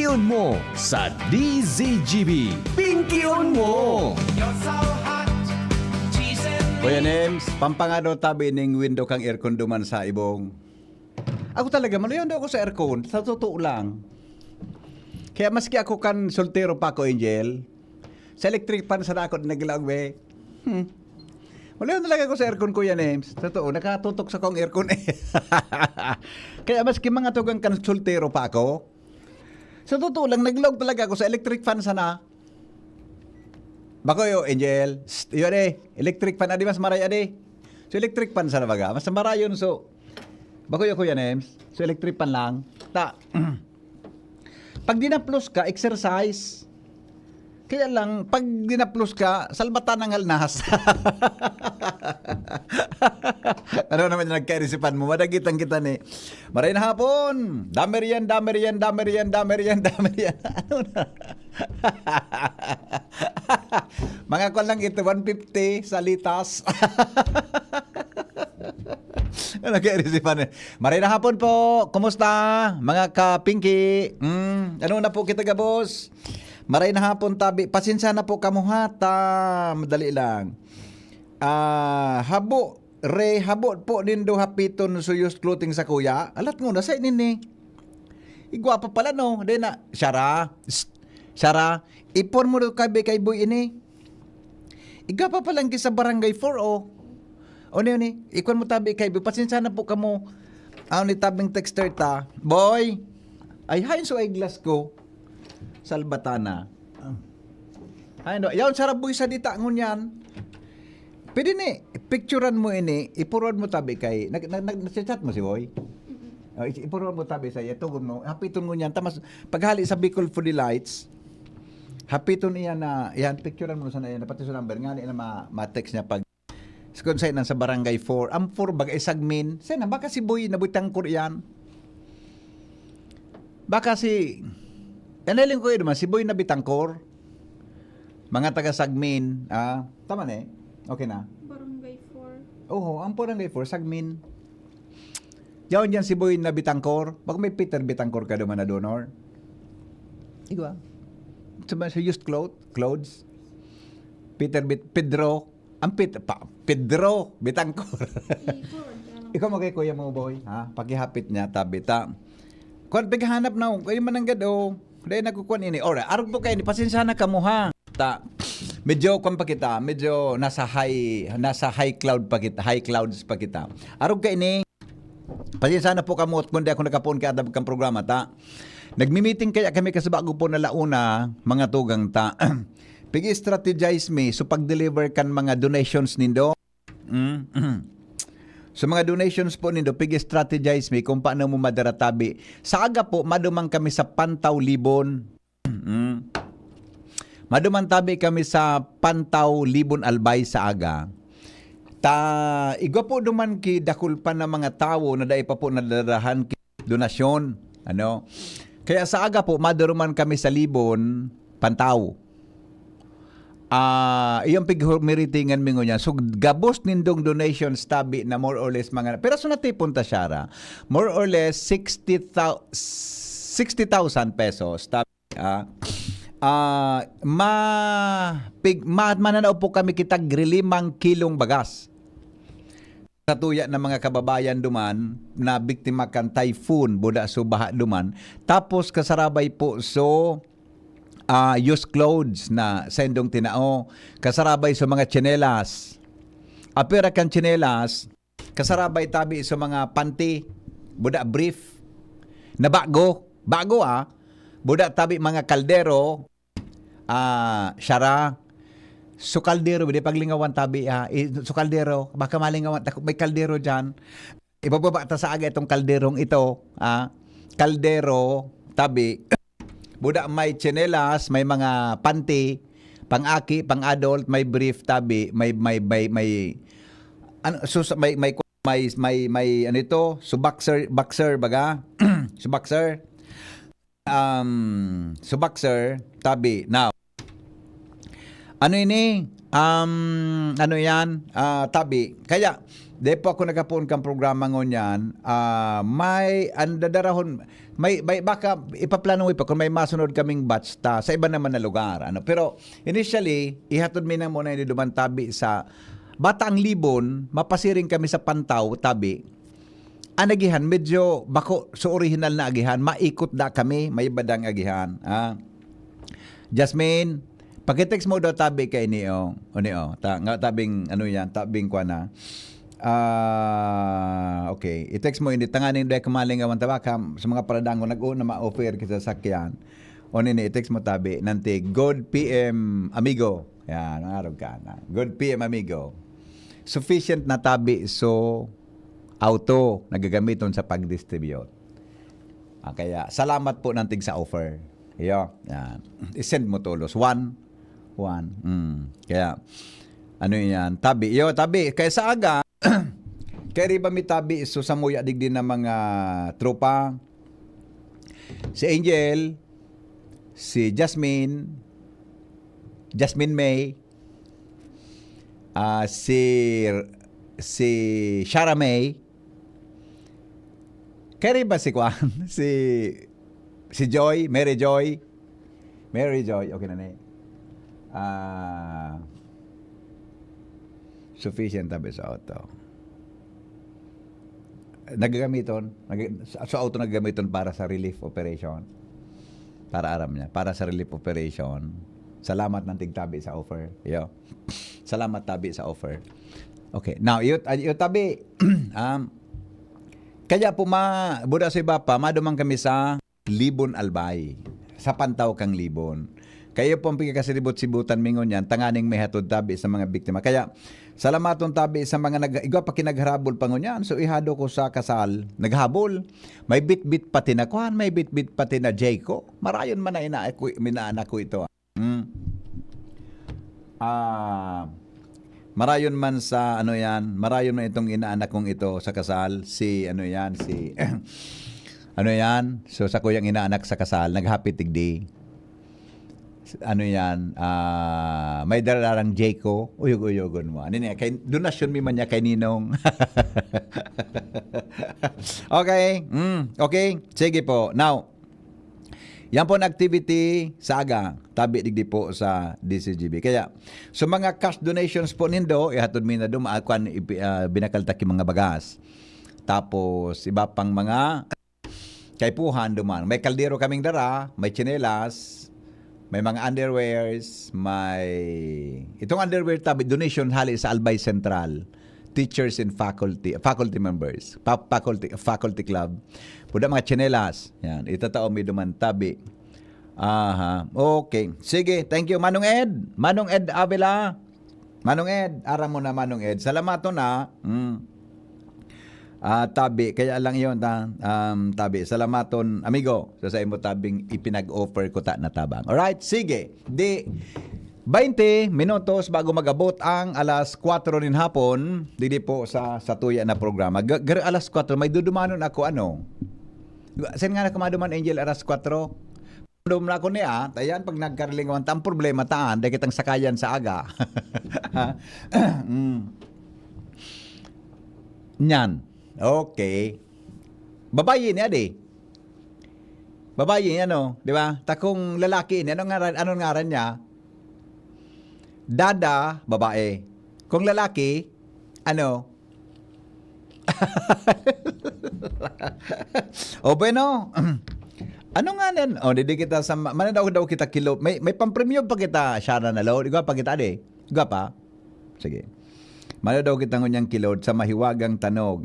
Pinky-on mo sa DZGB. Pinky-on mo! Kuya Nems, pampangano tabi ning window kang aircon duman sa ibong. Ako talaga, maluyon daw ako sa aircon. Sa totoo lang. Kaya maski ako kan soltero pa ako, Angel, sa electric fan sa ako naglaog be. Maluyon talaga ako sa aircon, Kuya Nems. Totoo, nakatutok sa kong aircon eh. Kaya maski mga tugang kan soltero pa ako, sa totoo lang, naglaog talaga ako sa electric fan sana. Bako yo, Angel. Yun eh, electric fan adi mas maray adi. So electric fan sana baga, mas maray yun so. Bako yo, Kuya Nems. So electric fan lang. Pag dinaplos ka, exercise. Kaya lang, pag dinaplos ka, salbatan ng halnas. Ano naman yung nagkairisipan mo? Madagitan kita ni. Maray na hapon. Damerian. Ano na? Mga kwan lang ito, 150 salitas. Nagkairisipan eh. Maray na hapon po. Kumusta? Mga ka-pinky. Ano na po kita ka, boss? Maray na hapon tabi. Pasensya na po kamuhata. Madali lang. Habo po nindo hapiton suyos clothing sa kuya. Alat mo na sa nini. Igwapa pala no. Di na. Shara. Ipon mo do kay boy ini. Igwapa pa lang sa barangay 4 o. O ni. Ikon mo tabi kay boy. Pasensya na po kamo. Ni tabing texter ta. Boy. Ay hain so ay glass ko. Salbatana. Ano, yaon sarap boy sa dita ngunyan. Pwede ni picturean mo ini, ipurod mo tabi kay nag-chat mo si boy. Ipurod mo tabi sa tugon mo, hapiton ngunyan tamas paghali sa Bicol Food Delights. Hapiton niya na yan picturean mo sana yan pati sa number ngani na ma-text niya pag kung sa'yo sa barangay 4. Ang 4 bagay sagmin. Sana baka si boy nabutang ko yan. Baka si Analing ko yun naman, si Boy na Bitangkor, mga taga-Sagmin, tama na eh? Okay na? Barangay 4. Oo, ang Barangay 4, Sagmin. Yawan dyan si Boy na Bitangkor, baka may Peter Bitangkor ka naman na donor. Igwa. Sa used clothes. Pedro Bitangkor. Ikaw mo kay kuya mo, Boy, ha? Pakihapit niya, tabita. Kung paghanap na, kayo mananggad, dahil nagkukuhan ini. Alright, arog po kayo, pasensya na kamo ha. Medyo kung pa kita, medyo nasa high clouds pa kita. Arog ka ini. Pasensya na po kamo at kundi ako nakapoon ka adab kang programa ta. Nagmi-meeting kaya kami kasi bago po na launa, mga tugang ta. Pigi-strategize me so pag-deliver kan mga donations nindo. So mga donations po nindo, pigi-strategize me kung paano mo madaratabi. Sa aga po, madumang kami sa Pantaw Libon. Madumang tabi kami sa Pantaw Libon Albay sa aga. Igwa po duman ki dakulpan ng mga tao na dahil pa po nadarahan ki donasyon. Ano? Kaya sa aga po, maduruman kami sa Libon, Pantaw. Iyong pig-meritingan mingo niya. So, gabos nindong donations tabi na more or less mga... Pero so natipon ta siya more or less 60,000 pesos tabi. Mananaw po kami kitag 5 kilong bagas. Natuya ng mga kababayan duman na biktima kan typhoon, buda so baha duman. Tapos kasarabay po so... used clothes na sendong tinao, kasarabay sa mga tsinelas. Apira kan tsinelas, kasarabay tabi sa mga panty, buda brief, na bago, buda tabi mga kaldero, syara, so kaldero, hindi paglingawan tabi, so kaldero, baka malingawan, may kaldero dyan, ibababa sa aga itong kalderong ito, kaldero, tabi, buda may tsinelas, may mga panty, pang-aki, pang-adult, may brief tabi, may ano ano ito, so boxer baga. So boxer tabi. Now, ano ini? ano yan, tabi. Kaya, di po ako nagkapoon kang programa ngon yan, may andadarahon, may baka ipaplanoy pa kung may masunod kaming batch ta sa iba naman na lugar. Ano. Pero initially, ihatod mi na muna yung duman tabi sa Bataang Libon, mapasiring kami sa Pantaw, tabi. Ang agihan, medyo bako sa original na agihan, maikot da kami, may badang agihan. Jasmine, pag-text mo daw tabi kay niyo, nga tabing ano yan, tabing kwa na. Okay, i-text mo hindi tanganing dai kamaling awan tabaka sa mga paradango nag-o na ma-offer kita sakyan. O nini i-text mo tabi nanti good PM amigo. Yan, nangarog ka na. Good PM amigo. Sufficient na tabi so auto nagagamiton sa pag-distribute. Kaya salamat po nantig sa offer. Yo, yan. I-send mo tulos. One. Kaya ano yan? Tabi. Yo, tabi. Kaya sa aga kaya riba mi tabi so sa muya digdi na mga tropa. Si Angel, si Jasmine May, si Shara May, kaya riba si Kwan, si Joy, Mary Joy, okay na sufficient tabi sa auto. Sa auto nagagamiton para sa relief operation. Para aram niya, para sa relief operation. Salamat ng tigtabi sa offer. Yo. Salamat tabi sa offer. Okay. Now, yung tabi, kaya po buda sa iba pa, madumang kami sa Libon Albay. Sa Pantaw kang Libon. Kayo po ang pagkakasiribot-sibutan mingon yan, tanganing may hatod tabi sa mga biktima. Kaya, salamaton tabi sa mga igwa pa kinagharabol pangon yan. So, ihado ko sa kasal. Naghabol. May bit-bit pati na kuhan, may bit-bit pati na Jayco. Marayon man na minaanak ko ito. Marayon man sa marayon man itong inaanak kong ito sa kasal. So, sa kuyang inaanak sa kasal, naghapit tigdi. May dararang Jayco, uyog-uyogon mo. Kay donasyon mi man niya kay Ninong. Okay. Okay. Sige po. Now, yan po ang activity sa aga. Tabi digdi po sa DCGB. Kaya, so mga cash donations po nindo, ihatod mi na dumaakwan, binakaltaki mga bagas. Tapos, iba pang mga kaipuhan duman. May kaldero kaming dara, may tsinelas, may mga underwears, itong underwear tabi donation hali sa Albay Central. Teachers and faculty members, faculty club. Puda mga tsinelas. Yan, itatao mi duman tabi. Okay. Sige, thank you Manong Ed Avila. Manong Ed, aram mo na Manong Ed. Salamato na. Tabi, kaya lang yun tabi, salamaton amigo sa imo tabing ipinag-offer ko ta na tabang. Alright, sige. 20 minutos bago magabot ang alas 4 rin hapon, didi po sa tuya na programa. Alas 4 may dudumanon ako Sen nga na kumaduman Angel alas 4. Dum na ko niya, tayan pag nagkarlingawan ang problema taan, dahil kitang sakayan sa aga. Nyan. Okay. Babayi niya Babayi niya di ba? Takong lalaki niya, anong ngaran niya? Dada, babae. Kung lalaki, O bueno. Ano nga nan? Didi kita sa manadaw kita kilo. May pampremyo pa kita Shara na lo. Diga pa kita Diga pa. Sige. Manadaw kita ngunyang kilod sa mahiwagang tanog.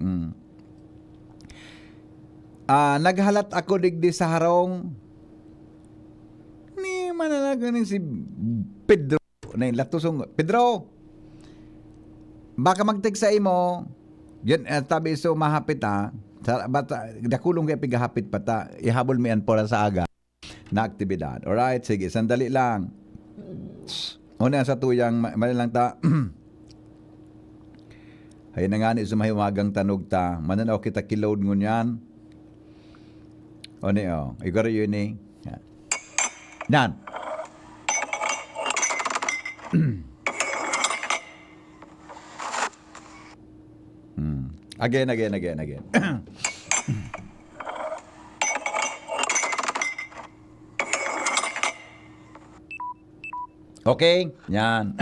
Naghalat ako digdi sa harong ni manalagan si Pedro na latusong Pedro baka mag-text sa imo yan tabi so mahapit bata dakulong kay pigahapit pata ihabol mi an para sa aga na aktibidad. Alright, sige sandali lang una sa tuyang manilang ta ay nangani sa mahiwagang tanog ta mananaw kita kilod ngunyan. Igor yun Yan. Again. Okay, yan.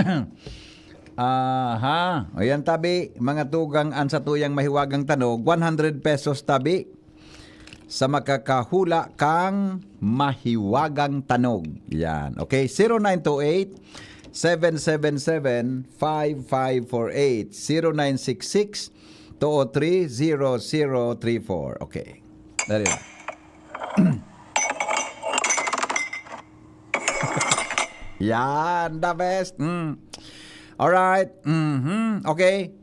Aha, o yan tabi, mga tugang an sa tuyang mahiwagang tanog, 100 pesos tabi sa makakahula kang mahiwagang tanog. Yan, okay, 0928 777-5548 0966 203-0034. Okay, dali lang. Yan, the best. Alright. Okay.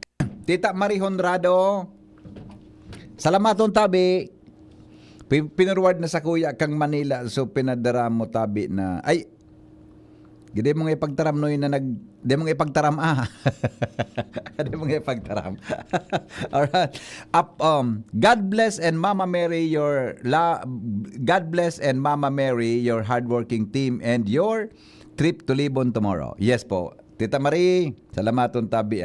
Tita Marie Honrado, salamaton tabi. Pinurward na sa kuya kang Manila. So, pinadara mo tabi na, ay, di mo nga ipagtaram no yun na di mo nga ipagtaram di mo nga ipagtaram. Alright. God bless and Mama Mary God bless and Mama Mary your hardworking team and your trip to Libon tomorrow. Yes po. Tita Marie, salamaton tabi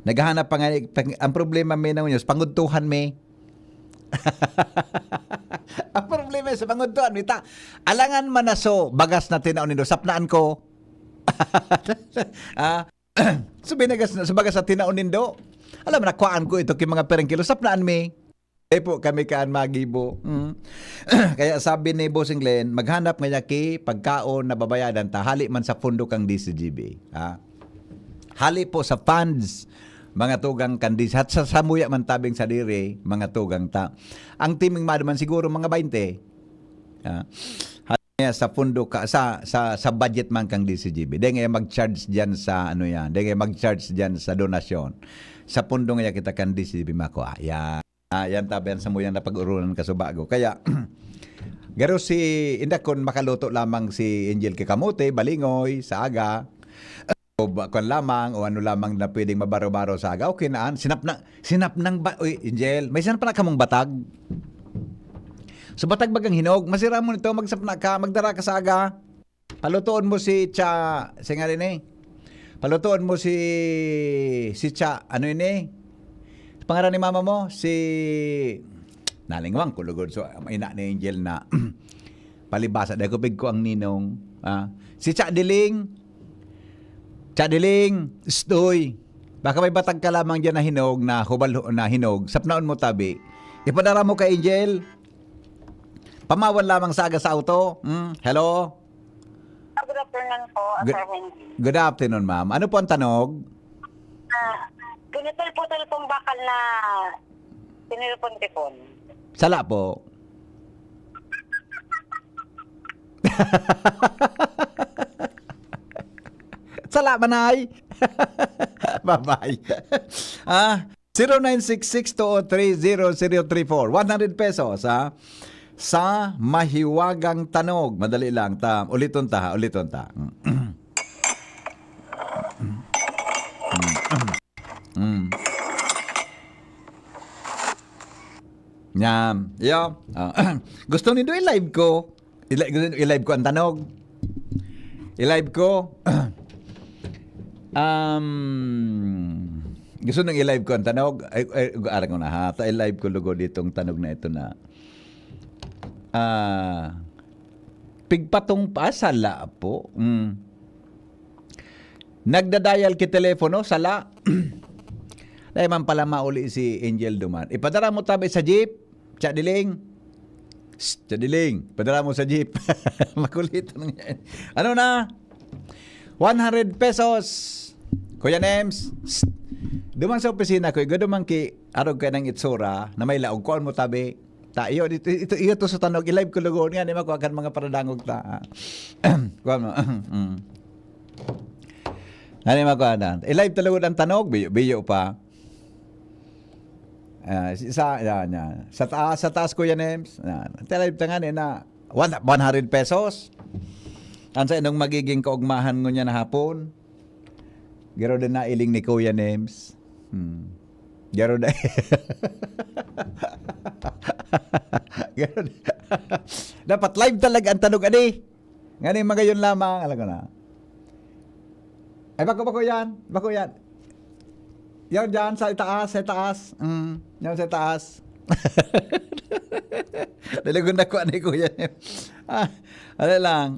Naghahanap pa nga, ang problema may na yun, pangudtuhan may. Ang problema sa pangudtuhan, mita, alangan manaso, bagas na tinaunin do, sapnaan ko. So binagas na, sa bagas na tinaunin do, alam mo, nakuhaan ko ito kay mga pereng kilo, sapnaan may. Po kami kaan magibo. Kaya sabi ni Bossing Glenn, maghanap nga ki pagkaon na babayadan ta hali man sa fundo kang DCGB. Hali po sa funds mga tugang kandis at sa samuya man tabing sa diri mga tugang ta. Ang timing madaman siguro mga 20. Hali sa fundo ka sa budget man kang DCGB. Dengay mag-charge diyan sa ano yan. Dengay mag-charge diyan sa donasyon. Sa fundo nga kita kan DCGB mako. Yan tabi sa muyang na pag-urunan kasubago. Kaya, garo si, hindi kon makaluto lamang si Angel Kikamote, Balingoy, sa aga, o kung lamang, o ano lamang na pwedeng mabaro-baro sa aga, okay naan, sinap ng, uy, Angel, may sinap pala ka mong batag. So, batag bagang hinog, masira mo nito, magsapna ka, magdara ka sa aga, palutuon mo si nga rin palutuon mo si Cha, ano yun pangalan ni mama mo, si nalingwang kulugod. So, ina ni Angel na palibasa. Dahil kupig ko ang ninong. Si Cha Diling, stoy. Baka may batag ka lamang dyan na hinog, na hubal na hinog. Sapnaon mo tabi. Ipadara mo kay Angel. Pamawan lamang sa aga sa auto. Hello? Good afternoon po, Sir Henry. Good afternoon, ma'am. Ano po ang tanog? Pinutol-putol pong bakal na tinilipon-tipon. Sala po. Sala manay. Bye-bye. 0966-203-0034. 100 pesos sa mahiwagang tanog. Madali lang. Uliton ta. Yo. Gusto niyo i-live ko? I-live ko ang tanog. I-live ko. Gusto nang i-live ko ang tanog. Arang ko na ha. I-live ko lugo ditong tanog na ito na. Pigpatong pa sala po. Nagdadial ki telepono sala. Dahil man pala mauli si Angel Duman. Ipadara mo tabi sa jeep. Chadiling. Padara mo sa jeep. Makulit. Ano na? 100 pesos. Kuya Nems. Duman sa opisina ko. Duman ki arog ka ng itsura na may laog. Kuan mo tabi. Iyo to sa tanog. I-live ko lugon. Nga, di makuha mga paradangog ta. Kuan mo. Ano makuha na? I-live talaga ang tanog. Biyo pa. Sa taas ko yan, Ems. Live ta nga na 100 pesos. Ang sa inong magiging kaugmahan ngo niya na hapon. Garo din na iling ni Kuya Nems. Garo na. Dapat live talaga ang tanog ani. Ngani mga yun lamang, alam ko na. Ay bako yan. Yan dyan, sa itaas, sa itaas. Yan sa itaas. Dalagon na ko, ano ko yan. Ano lang.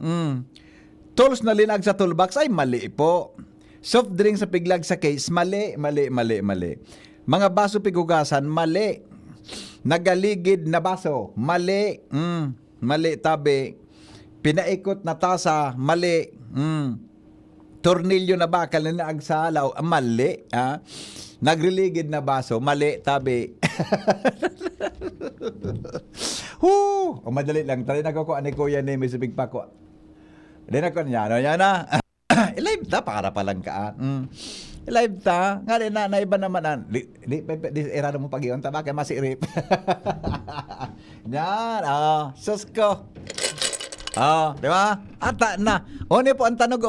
Tools na linag sa toolbox, ay mali po. Soft drink sa piglag sa case, mali. Mga baso pigugasan, mali. Nagaligid na baso, mali. Mali tabi. Pinaikot na tasa, mali. Tornilyo na bakal na naagsalaw, mali. Nagriligid na baso, mali tabi. Madali lang. Tali na ko ani Kuya ni Miss Big Paco. Hindi na ko niya. Ano niya na? Live ta, para palang ka. Live ta. Nga na iba naman. Di era mo pag-iyon. Tama kaya masirip. Yan. Sus ko. Di ba? Ata na. Ni po ang tanog,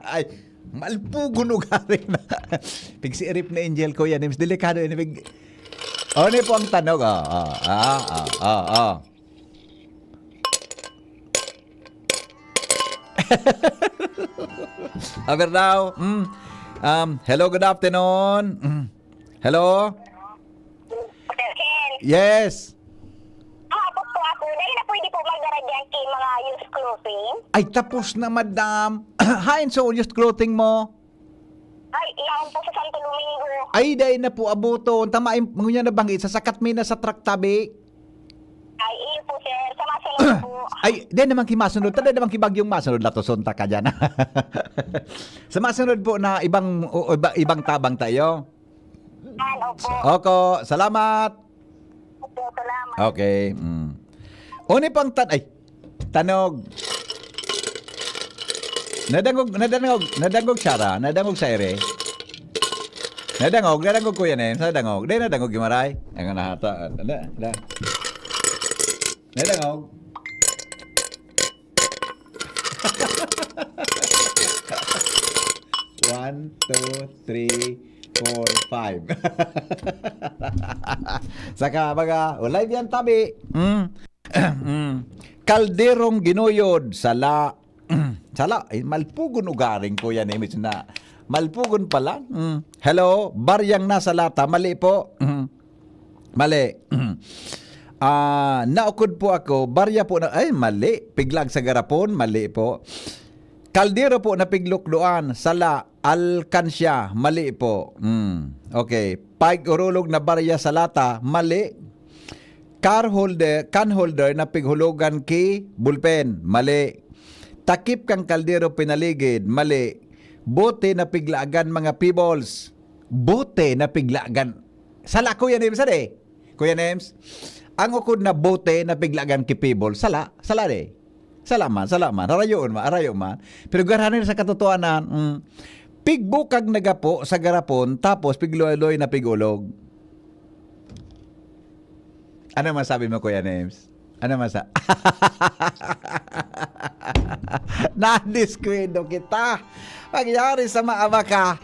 Ay, malpugon ugarin na. Pigsirip na Angel ko yan. Delikado yun. Ni po ang tanog. Aber daw. Hello, good afternoon. Hello? Sir Ken. Yes. Abot po ako. Dahil na pwede po magdaragyan kay mga used clothing. Ay, tapos na, madam. Hain so used clothing mo. Ay, iyan po sa Santo Domingo. Ay, dahil na po abuton. Tama, ngunya na banggit. Sa sakat mi na sa truck tabi. Ay, iyo po sir. Sa masunod po. Ay, dahil naman kimasunod. Tada naman kibagyong masunod. Lato, sunta ka dyan. Sa masunod po na ibang tabang tayo. Opo. Oko, salamat. Opo, salamat. Okay. Uni pang tanog. Nadangog Shara, nadangog Saire. Nadangog Kuya Nem, nadangog. Nadangog Gimaray. Ang nahata. Nadangog. One, two, three, 4, 5. Saka baga, live yan tabi. Kalderong ginuyod, sala. Sala, malpugon ugaring ko yan na. Malpugon pala. Hello, baryang nasa lata, mali po. Mali. Naukod po ako, barya po na, ay mali. Piglag sa garapon, mali po. Kaldero po na piglukdoan, sala, alkansya, mali po. Okay. Pag urulog na barya sa lata, mali. Can holder na pighulugan ki bulpen, mali. Takip kang kaldero pinaligid, mali. Bote na piglaagan mga pebbles. Bote na piglaagan. Sala, Kuya Nems, Kuya Nems, ang ukod na bote na piglaagan ki pebbles, sala de. Salaman. Arayo man. Pero garanin sa katotohanan, pigbukag nagapo sa garapon, tapos pigloy-loy na pigulog. Ano masabi mo, Kuya Nems? Ano masabi? Nadiskwento kita. Pagyari sa maama ka,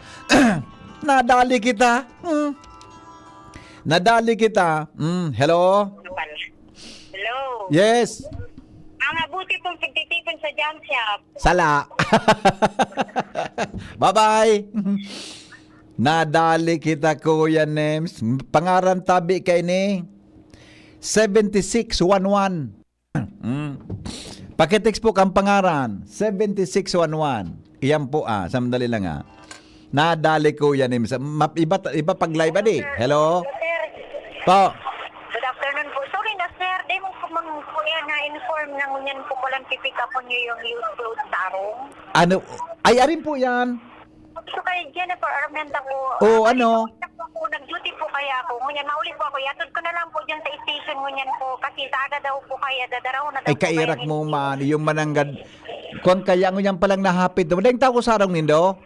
nadali kita. Hello? Hello. Yes. Ang abuti pong pagtitipon sa jam shop. Sala. Bye-bye. Nadali kita, Kuya Nems. Pangaran tabi kay ni 7611. Pakitext po kang pangaran 7611. Iyan po sandali lang Nadali, Kuya Nems. Iba pag live Hello? Sir. Po. Good afternoon po. Sorry na sir, di mo ko kuya na-inform na ngunyan po ko lang pipick up po niyo yung used clothes tarong. Ano? Ay, arin po yan. So kay Jennifer Armenta po. Ano? Nag-duty po kaya ako. Ngunyan, mauli po ako. Yatod ko na lang po dyan sa station ngunyan po. Kasi sa aga daw po kaya dadaraw na daw Ay, kairak mo man. Yung mananggad. Kung kaya mo yan palang nahapit. Madang tao sarong nindo?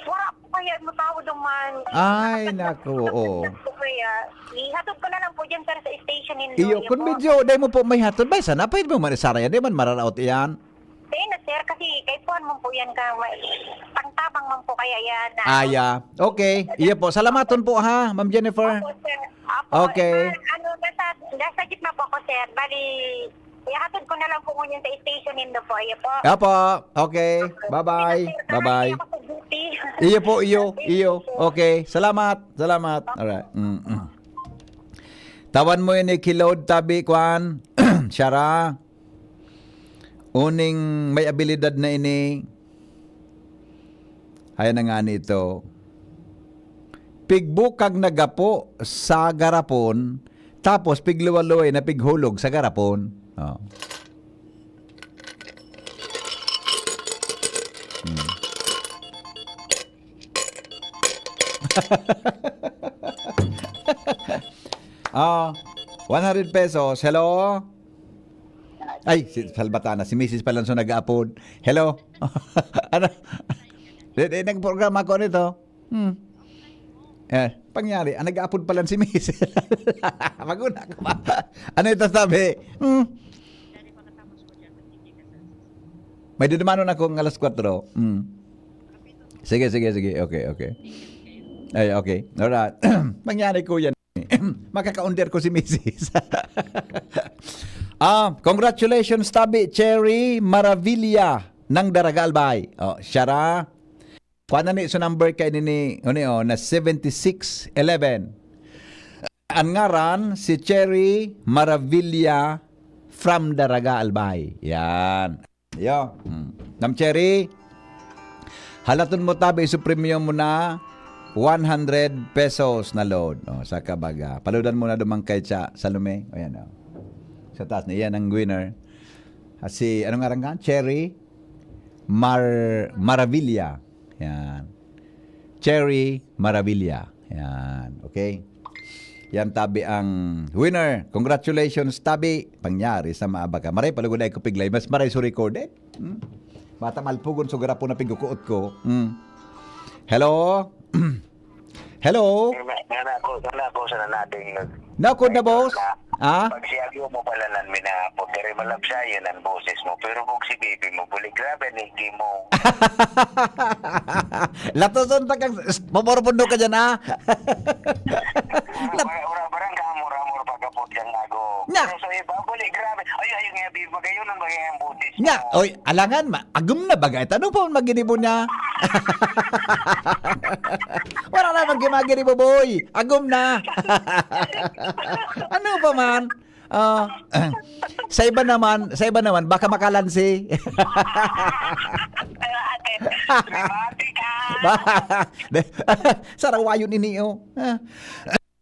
Wala po kaya mo tawad man. Ay, naku. Kaya, ihatod ko na lang po dyan sir sa station nindo. Iyo, kung medyo, dahil mo po may hatod, ba, sana pwede mo manisara yan, di man mararaot yan. Hindi na sir, kasi kay Puan mo po yan ka, pangtabang mo po kaya yan. Okay, iyo po. Salamaton po ha, Ma'am Jennifer. Opo, sir. Opo, Okay. nasa gitna po ako sir, bali, Ihatod ko na lang po ngunyan sa station nindo po. Iyo po. Apo, okay. Bye-bye. Bye-bye. Ako sa duty. Iyo po, iyo. Okay, salamat. Alright. Tawan mo yun kilod tabi kwan. Syara. Uning may abilidad na ini. Ayan na nga nito. Pigbukag nagapo sa garapon, tapos pigluwaloy na pighulog sa garapon. Oh. Ah, 100 pesos. Hello? Ay, si Salbatana, si Mrs. Palanso nag-upload. Hello? Ano? Nag-programa ko nito. Pangyari, nag-upload pala si Mrs. Maguna ka ba? Ano ito sabi? May didemanon ako ng alas 4. Sige. Okay. Ay, okay. Alright. Mangyari ko yan. Makaka-under ko si Mrs. Congratulations, Tabi Cherry Maravilla ng Daragalbay. Oh, Syara. Kuha na ni so number kay ni na 7611. Ang ngaran si Cherry Maravilla from Daragalbay. Yan. Yo. Nam Cherry. Halaton mo Tabi so premium mo na 100 pesos na load. Oh, sa kabaga. Paludan mo na dumang kay Salome. O yan, oh. Sa taas na yan ang winner. Si, anong nga rangan? Cherry Maravilla. Yan. Cherry Maravilla. Yan. Okay? Yan Tabi ang winner. Congratulations Tabi. Pangyari sa maabaga. Maray paluguday ko piglay. Mas maray so recorded. Bata malpugon so garapo na pigukuot ko. Hello? Hello? Nako sa nating Nakod na boss? Pag siya mo pala nan minapod, dere malabsa yun ang boses mo. Pero kung si baby mo, buli grabe nigi mo. Latoson ta kang mamorpondo ka dyan ha? Barang ka amor pagkapod kang nago. Nya. Pero sa iba, buli grabe. Ay, nga baby, magayon ang magiging boses mo. Nya, oy, alangan agum na bagay. Tanong pa maginibo niya. Wala na magimaginibo boy. Agum na. Ano pa man? Sa iba naman, baka makalansi. Sarawayon ini oh.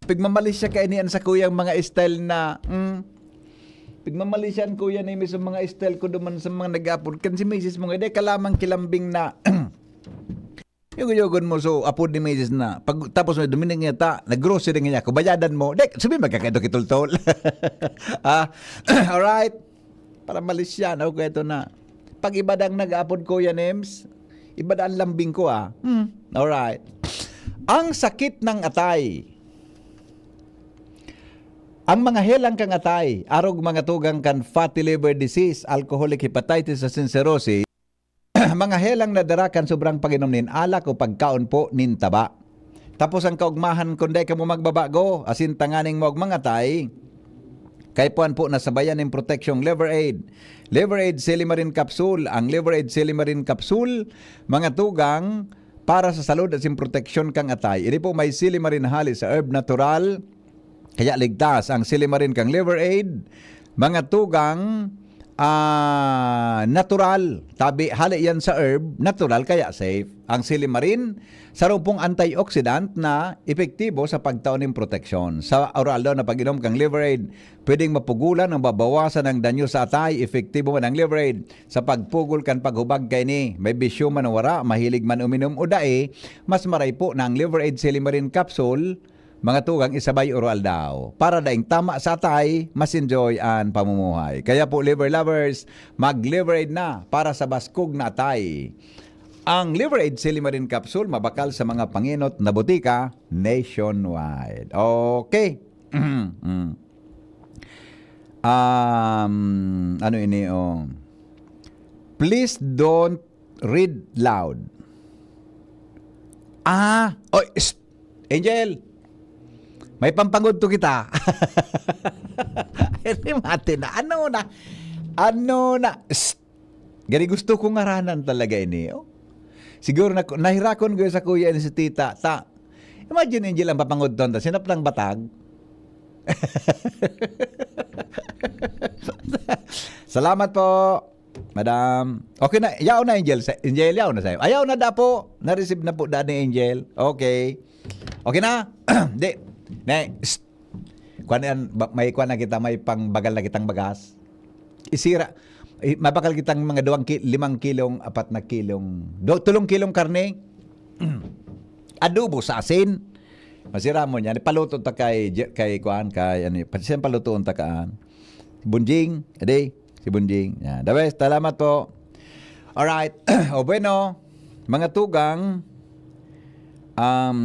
Pigmamalis siya kainian sa kuyang mga style na pigmamalisyan kuya ni sa mga style ko duman sa mga nag-upload kan si Mrs. mo ide kalamang kilambing na yugon mo so apod ni Mrs. na pag tapos mo dumining niya ta nag-grocery niya ko bayadan mo dek sabi magkakaito kitultol. Alright para malisyan okay ito na pag ibadang nag-upload kuya Nems ibadaan lambing ko alright ang sakit ng atay. Ang mga helang kang atay, arog mga tugang kan fatty liver disease, alcoholic hepatitis at cirrhosis, mga helang nadarakan sobrang pag-inom nin alak o pagkaon po nin taba. Tapos ang kaugmahan kundi ka mo magbabago, asin tanganing mo mga atay, kay puan po nasabayan ng protection liver aid. Liver aid silimarin capsule, ang liver aid silimarin capsule, mga tugang para sa salud at sin protection kang atay. Ini po may silimarin halis sa herb natural, kaya ligtas ang silimarin kang liver aid, mga tugang natural. Tabi, hali yan sa herb, natural kaya safe. Ang silimarin, sarupong antioxidant na epektibo sa pagtaon ng proteksyon. Sa oral daw na pag-inom kang liver aid, pwedeng mapugulan ang babawasan ng danyo sa atay, epektibo man ang liver aid. Sa pagpugol kan paghubag kay ni, may bisyo man wara, mahilig man uminom o dae, mas maray po ng liver aid silimarin capsule, mga tugang isabay oral daw. Para daing tama sa atay, mas enjoy ang pamumuhay. Kaya po liver lovers, mag-liver aid na para sa baskog na atay. Ang liver aid silimarin capsule mabakal sa mga panginot na butika nationwide. Okay. Ano ini please don't read loud. Angel, may pampangod to kita. Hindi mati na. Ano na? Ano na? Gani gusto kong ngaranan talaga ini. Oh. Siguro na nahirakon ko sa kuya ni si tita. Imagine Angel ang papangod doon. Sinap ng batag. Salamat po, madam. Okay na. Yaw na, Angel. Angel, yaw na sa'yo. Ayaw na da po. Na-receive na po da ni Angel. Okay. Okay na? Di. Next. May kuan na kita, may pangbagal na kitang bagas. Isira. Mabakal kitang mga 5 kilong, 4 na kilong, 3 kilong karne. Adobo sa asin. Masira mo niya. Paluto ta kay kuan, kay ano, siyang palutoon ta kaan. Si Bunjing, ade, si Bunjing. Yan. Dawes, salamat po. Alright. O bueno, mga tugang,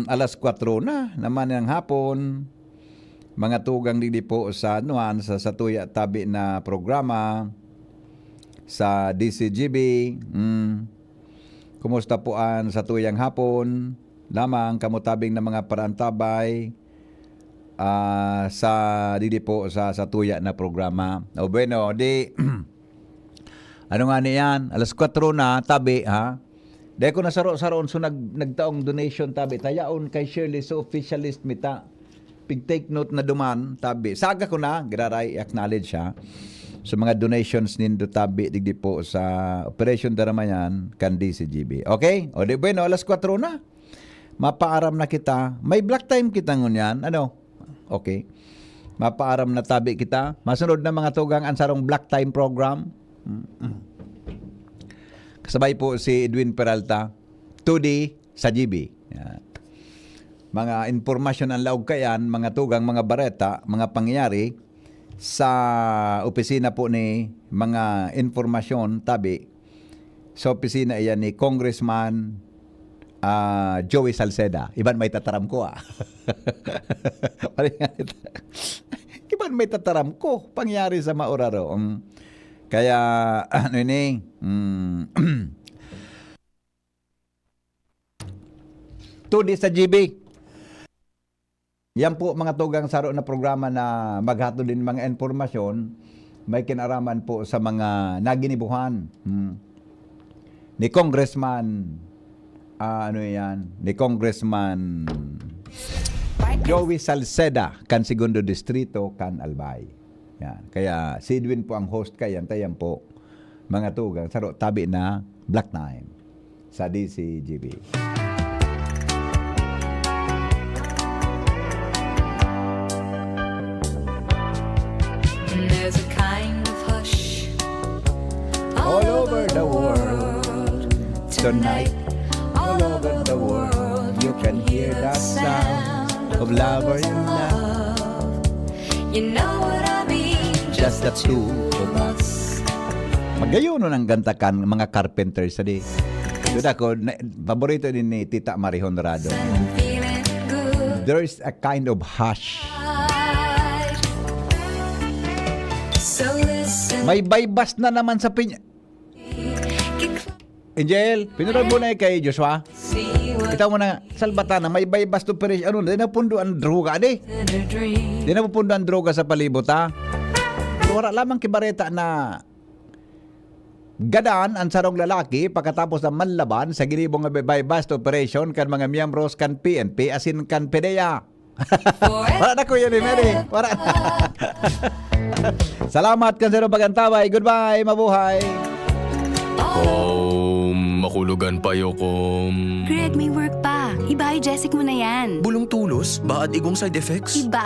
alas 4 na naman ng hapon. Mga tugang di po sa anuan sa Tuya Tabi na programa sa DCGB. Kumusta po ang sa tuyang hapon? Lamang kamutabing ng mga parantabay sa di po sa Tuya na programa. O bueno, di ano nga niyan? Alas 4 na tabi ha. Dahil ko nasaro-saroon so nagtaong donation tabi. Tayaon kay Shirley so officialist mita. Pig-take note na duman, tabi. Saga ko na, giraray, acknowledge siya. So mga donations nindo tabi, digdi po sa Operation Daramayan, kan DCGB. Okay? O di bueno, alas 4 na. Mapaaram na kita. May black time kita ngunyan. Ano? Okay. Mapaaram na tabi kita. Masunod na mga tugang ansarong black time program. Kasabay po si Edwin Peralta. 2D sa GB. Yan. Mga informasyon ang laog kayan, mga tugang, mga bareta, mga pangyayari sa opisina po ni mga informasyon tabi sa opisina iyan ni Congressman Joey Salceda. Iban may tataram ko Iban may tataram ko pangyayari sa Mauraro. Kaya ano ini tudi sa GB. Yan po mga tugang saro na programa na maghatod din mga informasyon, may kinaraman po sa mga naginibuhan ni Congressman ni Congressman Joey Salceda kan Segundo Distrito kan Albay. Yan. Kaya si Edwin po ang host kayan tayan po mga tugang saro tabi na Black Time sa DCGB. There's a kind of hush All over the world tonight, all over the world, you can hear the sound of lover in love. You know what I mean? Just the two of us. Magayon nun ang gantakan mga carpenters di. Doon ako, paborito din ni Tita Marie Honrado. I'm feeling good. There is a kind of hush. So listen. May baybas na naman sa pinya. Angel, pinunod mo na kay Joshua. See what's Kita mo na, Salbatana, may baybas to perish. Ano, di na pundo ang droga, di. in a dream. Di na pupundo ang droga sa palibot, ha? Wala lamang kibareta na gadaan ang sarong lalaki pagkatapos ng manlaban sa ginibong baybas to operation kan mga miyembros kan PNP asin kan PDEA. Wala na ko yan, Mary. Wala na. Salamat kan sa pagantaway. Goodbye, mabuhay. Makulugan pa yokom. Greg, may work pa. Iba-Jessic mo na yan. Bulong tulos, baad igong side effects? Iba